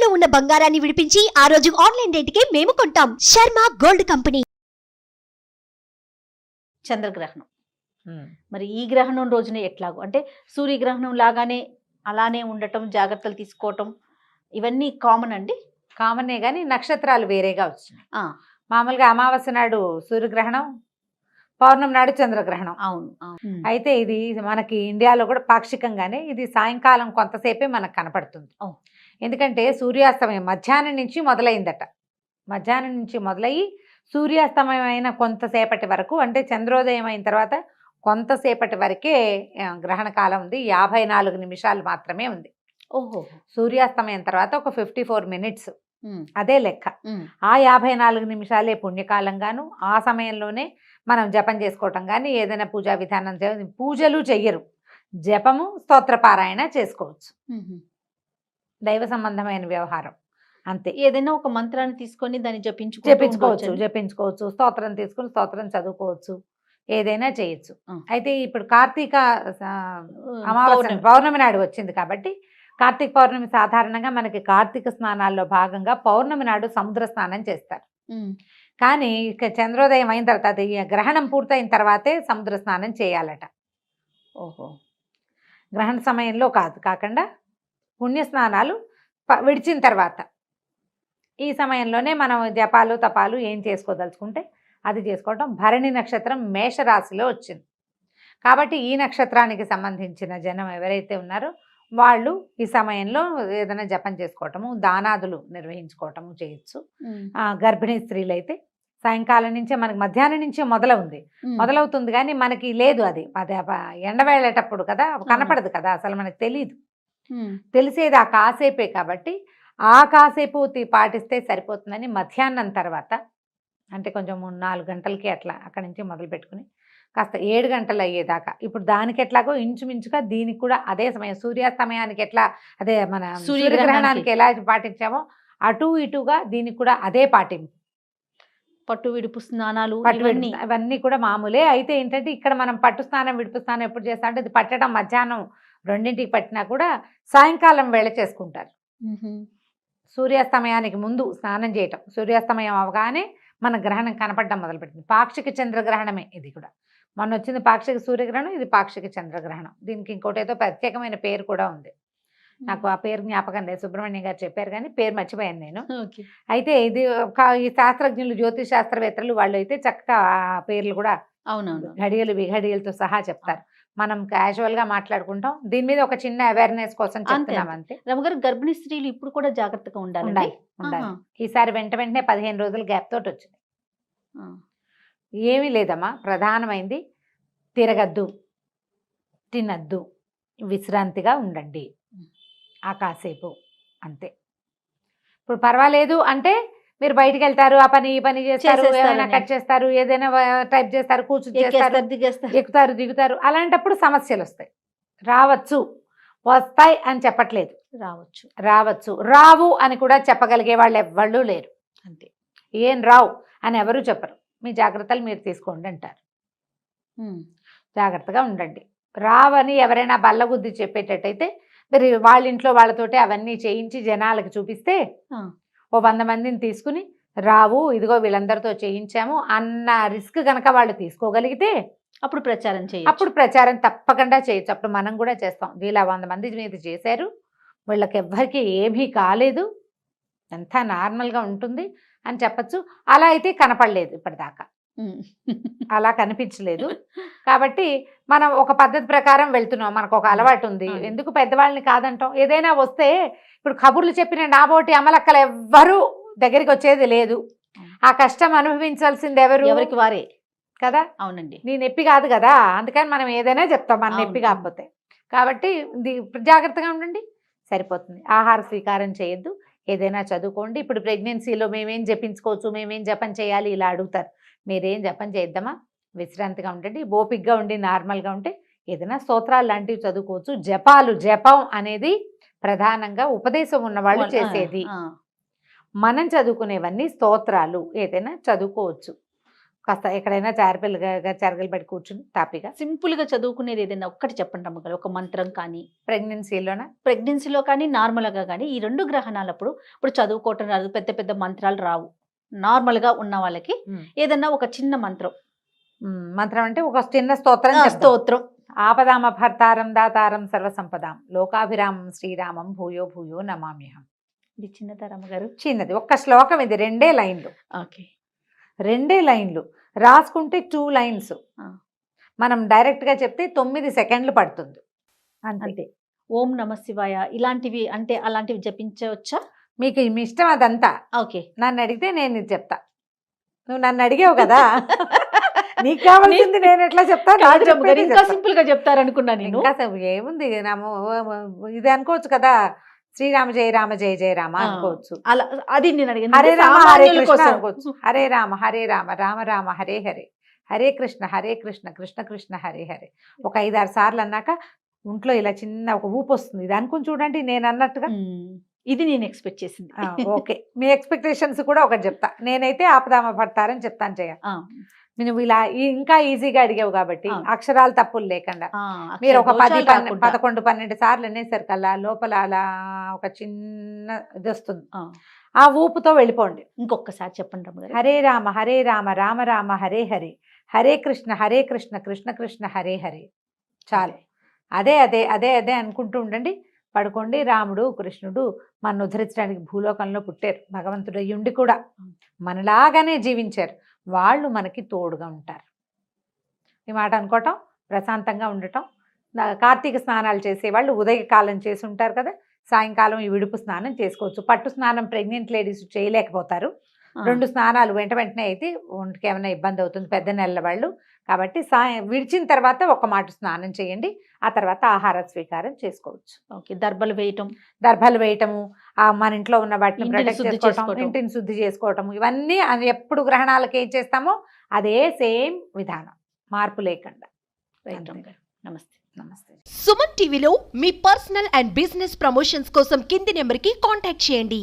తాకట్టులో ఉన్న బంగారాన్ని విడిపించి ఆ రోజు ఆన్లైన్ రేటుకే మేము కొంటాం. Sharma gold company. చంద్రగ్రహణం మరి ఈ గ్రహణం రోజున ఎట్లాగో అంటే సూర్యగ్రహణం లాగానే అలానే ఉండటం, జాగ్రత్తలు తీసుకోవటం ఇవన్నీ కామన్ అండి. కామనే కానీ నక్షత్రాలు వేరేగా వచ్చినాయి. మామూలుగా అమావాస్య నాడు సూర్యగ్రహణం, పౌర్ణమి నాడు చంద్రగ్రహణం. అవును. అయితే ఇది మనకి ఇండియాలో కూడా పాక్షికంగానే ఇది సాయంకాలం కొంతసేపే మనకు కనపడుతుంది. ఎందుకంటే సూర్యాస్తమయం మధ్యాహ్నం నుంచి మొదలైందట. మధ్యాహ్నం నుంచి మొదలయ్యి సూర్యాస్తమయం అయిన కొంతసేపటి వరకు, అంటే చంద్రోదయం అయిన తర్వాత కొంతసేపటి వరకే గ్రహణ కాలం ఉంది. 54 నిమిషాలు మాత్రమే ఉంది. ఓహో. సూర్యాస్తమయం తర్వాత ఒక 54 మినిట్స్, అదే లెక్క. ఆ 54 నిమిషాలే పుణ్యకాలంగాను, ఆ సమయంలోనే మనం జపం చేసుకోవటం కానీ ఏదైనా పూజా విధానం, పూజలు చెయ్యరు, జపము స్తోత్రపారాయణ చేసుకోవచ్చు. దైవ సంబంధమైన వ్యవహారం అంతే. ఏదైనా ఒక మంత్రాన్ని తీసుకొని దాన్ని జపించుకోవచ్చు, స్తోత్రం తీసుకుని స్తోత్రం చదువుకోవచ్చు, ఏదైనా చేయొచ్చు. అయితే ఇప్పుడు కార్తీక అమావాస్య పౌర్ణమి నాడు వచ్చింది కాబట్టి కార్తీక పౌర్ణమి సాధారణంగా మనకి కార్తీక స్నానాల్లో భాగంగా పౌర్ణమి నాడు సముద్ర స్నానం చేస్తారు. కానీ ఇక చంద్రోదయం అయిన తర్వాత, అది గ్రహణం పూర్తయిన తర్వాతే సముద్ర స్నానం చేయాలట. ఓహో. గ్రహణ సమయంలో కాకుండా పుణ్యస్నానాలు విడిచిన తర్వాత, ఈ సమయంలోనే మనం జపాలు తపాలు ఏం చేసుకోదలుచుకుంటే అది చేసుకోవటం. భరణి నక్షత్రం మేషరాశిలో వచ్చింది కాబట్టి ఈ నక్షత్రానికి సంబంధించిన జనం ఎవరైతే ఉన్నారో వాళ్ళు ఈ సమయంలో ఏదైనా జపం చేసుకోవటము, దానాదులు నిర్వహించుకోవటము చేయొచ్చు. గర్భిణీ స్త్రీలు అయితే సాయంకాలం నుంచే, మనకి మధ్యాహ్నం నుంచే మొదలవుతుంది కానీ మనకి లేదు, అది ఎండవేళేటప్పుడు కదా, కనపడదు కదా, అసలు మనకు తెలియదు. తెలిసేది ఆ కాసేపే కాబట్టి ఆ కాసేపు పాటిస్తే సరిపోతుందని మధ్యాహ్నం తర్వాత, అంటే కొంచెం 4 గంటలకి అట్లా అక్కడి నుంచి మొదలు పెట్టుకుని కాస్త 7 గంటలు అయ్యేదాకా, ఇప్పుడు దానికి ఎట్లాగో ఇంచుమించుగా దీనికి కూడా అదే సమయం, సూర్యాస్తమయానికి ఎట్లా అదే మన సూర్యగ్రహణానికి ఎలా పాటించామో అటు ఇటుగా దీనికి కూడా అదే పాటింపు. పట్టు విడుపు స్నానాలు ఇవన్నీ కూడా మామూలే. అయితే ఏంటంటే ఇక్కడ మనం పట్టు స్నానం విడుపు స్నానం ఎప్పుడు చేస్తాం అంటే, ఇది పట్టడం మధ్యాహ్నం 2ంటికి పట్టినా కూడా సాయంకాలం వేళ చేసుకుంటారు. సూర్యాస్తమయానికి ముందు స్నానం చేయటం, సూర్యాస్తమయం అవగానే మన గ్రహణం కనపడడం మొదలుపెట్టింది. పాక్షిక చంద్రగ్రహణమే ఇది కూడా. మొన్న వచ్చింది పాక్షిక సూర్యగ్రహణం, ఇది పాక్షిక చంద్రగ్రహణం. దీనికి ఇంకోటి ఏదో ప్రత్యేకమైన పేరు కూడా ఉంది, నాకు ఆ పేరు జ్ఞాపకం లేదు, సుబ్రహ్మణ్యం గారు చెప్పారు కానీ పేరు మర్చిపోయాను నేను. అయితే ఇది ఈ శాస్త్రజ్ఞులు, జ్యోతిష్ శాస్త్రవేత్తలు వాళ్ళు అయితే చక్కగా ఆ పేర్లు కూడా ఘడియలు విఘడియలతో సహా చెప్తారు. మనం క్యాజువల్ గా మాట్లాడుకుంటాం, దీని మీద ఒక చిన్న అవేర్నెస్ కోసం చెప్తున్నాం అంతే. రమగారు, గర్భిణీ స్త్రీలు ఇప్పుడు కూడా జాగ్రత్తగా ఉండాలి. ఈసారి వెంటనే 15 రోజుల గ్యాప్ తోటి వచ్చింది. ఏమీ లేదమ్మా, ప్రధానమైంది తిరగద్దు, తినద్దు, విశ్రాంతిగా ఉండండి ఆ కాసేపు అంతే. ఇప్పుడు పర్వాలేదు అంటే మీరు బయటికి వెళ్తారు, ఆ పని ఈ పని చేస్తారు, ఏమైనా కట్ చేస్తారు, ఏదైనా టైప్ చేస్తారు, కూర్చుని చేస్తారు, ఎక్కుతారు దిగుతారు, అలాంటప్పుడు సమస్యలు వస్తాయి. వస్తాయి అని చెప్పట్లేదు, రావచ్చు రావు అని కూడా చెప్పగలిగే వాళ్ళు ఎవ్వళ్ళు లేరు అంతే. ఏం రావు అని ఎవరు చెప్పరు, మీ జాగ్రత్తలు మీరు తీసుకోండి అంటారు. జాగ్రత్తగా ఉండండి. రావని ఎవరైనా బల్లగుద్ది చెప్పేటట్టయితే మీరు వాళ్ళ ఇంట్లో వాళ్ళతోటి అవన్నీ చేయించి జనాలకు చూపిస్తే, ఓ 100 మందిని తీసుకుని రావు, ఇదిగో వీళ్ళందరితో చేయించాము అన్న రిస్క్ కనుక వాళ్ళు తీసుకోగలిగితే అప్పుడు ప్రచారం తప్పకుండా చేయొచ్చు. అప్పుడు మనం కూడా చేస్తాం, వీళ్ళ 100 మంది మీద చేశారు, వీళ్ళకి ఎవ్వరికి ఏమీ కాలేదు, అంతా నార్మల్గా ఉంటుంది అని చెప్పచ్చు. అలా అయితే కనపడలేదు ఇప్పటిదాకా, అలా కనిపించలేదు. కాబట్టి మనం ఒక పద్ధతి ప్రకారం వెళ్తున్నాం, మనకు ఒక అలవాటు ఉంది, ఎందుకు పెద్దవాళ్ళని కాదంటాం. ఏదైనా వస్తే ఇప్పుడు కబుర్లు చెప్పిన నాబోటి అమలక్కలు ఎవ్వరూ దగ్గరికి వచ్చేది లేదు, ఆ కష్టం అనుభవించాల్సింది ఎవరికి వారే కదా. అవునండి, నీ నొప్పి కాదు కదా, అందుకని మనం ఏదైనా చెప్తాం మన నొప్పి కాకపోతే. కాబట్టి జాగ్రత్తగా ఉండండి, సరిపోతుంది. ఆహార స్వీకారం చేయొద్దు, ఏదైనా చదువుకోండి. ఇప్పుడు ప్రెగ్నెన్సీలో మేమేం జపించుకోవచ్చు, మేమేం జపం చేయాలి ఇలా అడుగుతారు. మీరేం జపం చేద్దామా, విశ్రాంతిగా ఉండండి, ఓపికగా ఉండి నార్మల్గా ఉంటే ఏదైనా స్తోత్రాలు లాంటివి చదువుకోవచ్చు. జపం అనేది ప్రధానంగా ఉపదేశం ఉన్నవాళ్ళు చేసేది. మనం చదువుకునేవన్నీ స్తోత్రాలు, ఏదైనా చదువుకోవచ్చు. కాస్త ఎక్కడైనా చెరగలు పెట్టి కూర్చుని తాపిగా. సింపుల్ గా చదువుకునేది ఏదైనా ఒక్కటి చెప్పండి రమ్మగారు, ఒక మంత్రం కానీ. ప్రెగ్నెన్సీలోన ప్రెగ్నెన్సీలో కానీ నార్మల్ గా కానీ ఈ 2 గ్రహణాలప్పుడు ఇప్పుడు చదువుకోవటం రాదు, పెద్ద పెద్ద మంత్రాలు రావు, నార్మల్ గా ఉన్న వాళ్ళకి ఏదన్నా ఒక చిన్న మంత్రం. మంత్రం అంటే ఒక చిన్న స్తోత్రం చెప్తాం. స్తోత్రం. ఆపదామ భర్తారం దాతారం సర్వసంపదాం లోకాభిరామం శ్రీరామం భూయో భూయో నమామ్యహం. ఇది చిన్నదా రమ్మగారు? చిన్నది, ఒక్క శ్లోకం ఇది, 2 లైన్లు. ఓకే, 2 లైన్లు రాసుకుంటే 2 లైన్స్. మనం డైరెక్ట్ గా చెప్తే 9 సెకండ్లు పడుతుంది అంతే. అంతే. ఓం నమ శివాయ ఇలాంటివి అంటే అలాంటివి జపించవచ్చా? మీకు మీ ఇష్టం అదంతా. ఓకే, నన్ను అడిగితే నేను ఇది చెప్తా. నువ్వు నన్ను అడిగావు కదా, నీకు కావాల్సింది నేను ఎట్లా చెప్తాను? కాదు రమ్మగారు, ఇంకా సింపుల్ గా చెప్తారనుకున్నా నేను. ఇంకా ఏముంది, ఇది అనుకోవచ్చు కదా, శ్రీరామ జయ రామ జయ జయ రామ అనుకోవచ్చు. అలా అది నేను అడిగాను. హరే రామ హరే సామాన్యుల కృష్ణ కోసం. అనుకోవచ్చు. హరే రామ రామ రామ హరే హరే, హరే కృష్ణ కృష్ణ కృష్ణ హరే హరే. ఒక 5-6 సార్లు అన్నాక ఒంట్లో ఇలా చిన్న ఒక ఊపు వస్తుంది. ఇది అనుకుని చూడండి నేను అన్నట్టుగా. ఇది నేను ఎక్స్పెక్ట్ చేసింది. ఓకే, మీ ఎక్స్పెక్టేషన్స్ కూడా ఒకటి చెప్తా. నేనైతే ఆపదామ పడతారని చెప్తాను చేయ. నువ్వు ఇలా ఇంకా ఈజీగా అడిగావు కాబట్టి అక్షరాలు తప్పులు లేకుండా మీరు ఒక 10-11-12 సార్లు అనేసరికల్లా లోపల అలా ఒక చిన్న ఇది వస్తుంది. ఆ ఊపుతో వెళ్ళిపోండి. ఇంకొకసారి చెప్పండి రమ్మగారు. హరే రామ రామ రామ హరే హరే, హరే కృష్ణ కృష్ణ కృష్ణ హరే హరే. చాలు. అదే అదే అదే అదే అనుకుంటూ ఉండండి. పడుకోండి. రాముడు కృష్ణుడు మన ఉద్ధరించడానికి భూలోకంలో పుట్టారు. భగవంతుడు అయ్యుండి కూడా మనలాగానే జీవించారు. వాళ్ళు మనకి తోడుగా ఉంటారు. ఈ మాట అనుకోవటం, ప్రశాంతంగా ఉండటం. కార్తీక స్నానాలు చేసేవాళ్ళు ఉదయకాలం చేసి ఉంటారు కదా, సాయంకాలం ఈ విడుపు స్నానం చేసుకోవచ్చు. పట్టు స్నానం ప్రెగ్నెంట్ లేడీస్ చేయలేకపోతారు. 2 స్నానాలు వెంటనే అయితే ఒంటికి ఏమైనా ఇబ్బంది అవుతుంది, పెద్ద నెలల వాళ్ళు. కాబట్టి విడిచిన తర్వాత ఒక మాట స్నానం చేయండి. ఆ తర్వాత ఆహార స్వీకారం చేసుకోవచ్చు. ఓకే, దర్భలు వేయటము, మన ఇంట్లో ఉన్న వాటిని ప్రొటెక్ట్ చేసుకోవటం, ఇంటిని శుద్ధి చేసుకోవటం, ఇవన్నీ ఎప్పుడు గ్రహణాలకు ఏం చేస్తామో అదే సేమ్ విధానం, మార్పు లేకుండా. నమస్తే. నమస్తే. సుమన్ టీవీలో మీ పర్సనల్ అండ్ బిజినెస్ ప్రమోషన్స్ కోసం కింది నెంబర్కి కాంటాక్ట్ చేయండి.